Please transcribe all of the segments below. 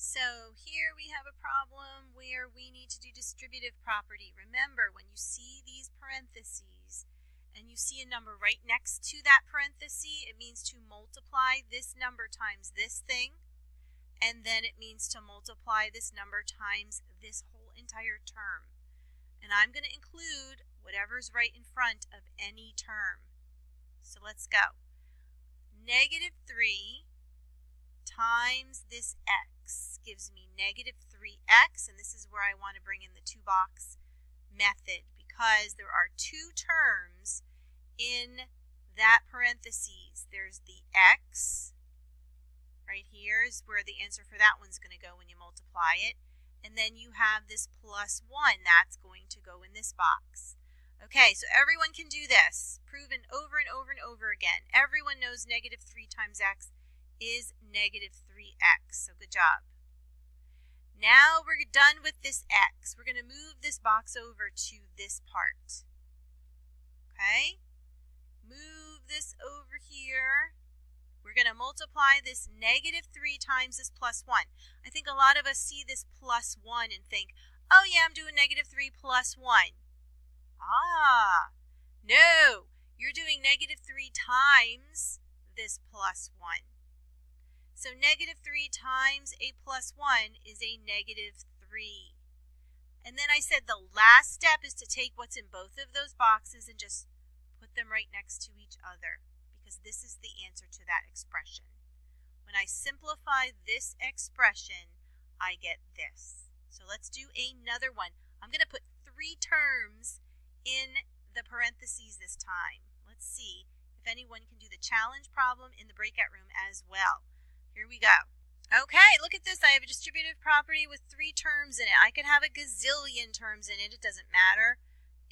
So here we have a problem where we need to do distributive property. Remember, when you see these parentheses and you see a number right next to that parenthesis, it means to multiply this number times this thing, and then it means to multiply this number times this whole entire term. And I'm going to include whatever's right in front of any term. So let's go. Negative 3 times this x gives me negative 3x, and this is where I want to bring in the two-box method because there are two terms in that parentheses. There's the x, right here is where the answer for that one's going to go when you multiply it, and then you have this plus 1 that's going to go in this box. Okay, so everyone can do this, proven over and over and over again. Everyone knows negative 3 times x is negative 3x, so good job. Now we're done with this x. We're going to move this box over to this part. Okay, move this over here. We're going to multiply this negative 3 times this plus 1. I think a lot of us see this plus 1 and think, oh yeah, I'm doing negative 3 plus 1. No, you're doing negative 3 times this plus 1. So negative 3 times a plus 1 is a negative 3. And then I said the last step is to take what's in both of those boxes and just put them right next to each other, because this is the answer to that expression. When I simplify this expression, I get this. So let's do another one. I'm going to put 3 terms in the parentheses this time. Let's see if anyone can do the challenge problem in the breakout room as well. Here we go. Okay, look at this. I have a distributive property with 3 terms in it. I could have a gazillion terms in it. It doesn't matter.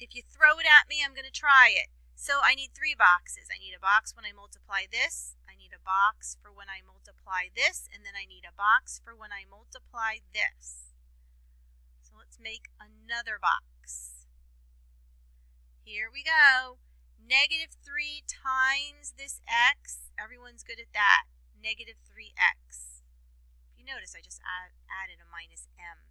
If you throw it at me, I'm going to try it. So I need 3 boxes. I need a box when I multiply this. I need a box for when I multiply this. And then I need a box for when I multiply this. So let's make another box. Here we go. Negative 3 times this x. Everyone's good at that. Negative 3x. If you notice, I just added a minus m.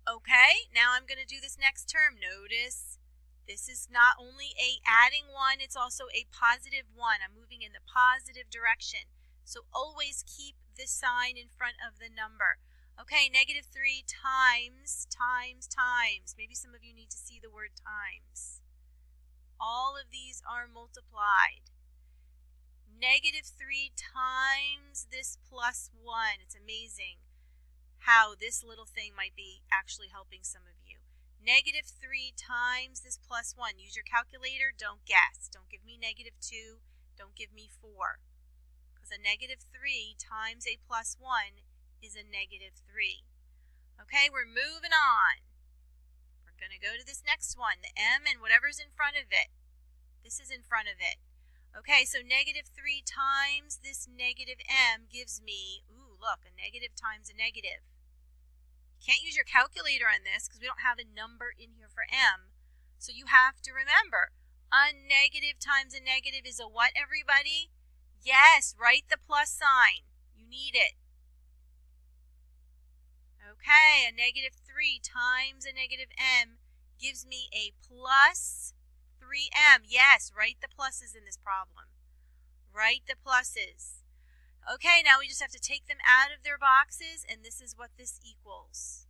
Okay, now I'm going to do this next term. Notice this is not only a adding one, it's also a positive one. I'm moving in the positive direction. So always keep this sign in front of the number. Okay, negative 3 times. Maybe some of you need to see the word times. All of these are multiplied. Negative 3 times this plus 1. It's amazing how this little thing might be actually helping some of you. Negative 3 times this plus 1. Use your calculator. Don't guess. Don't give me negative 2. Don't give me 4. Because a negative 3 times a plus 1 is a negative 3. Okay, we're moving on. We're going to go to this next one, the m and whatever's in front of it. This is in front of it. Okay, so negative 3 times this negative m gives me, ooh, look, a negative times a negative. Can't use your calculator on this because we don't have a number in here for m. So you have to remember, a negative times a negative is a what, everybody? Yes, write the plus sign. You need it. Okay, a negative 3 times a negative m gives me a plus 3m. Yes, write the pluses in this problem. Write the pluses. Okay, now we just have to take them out of their boxes, and this is what this equals.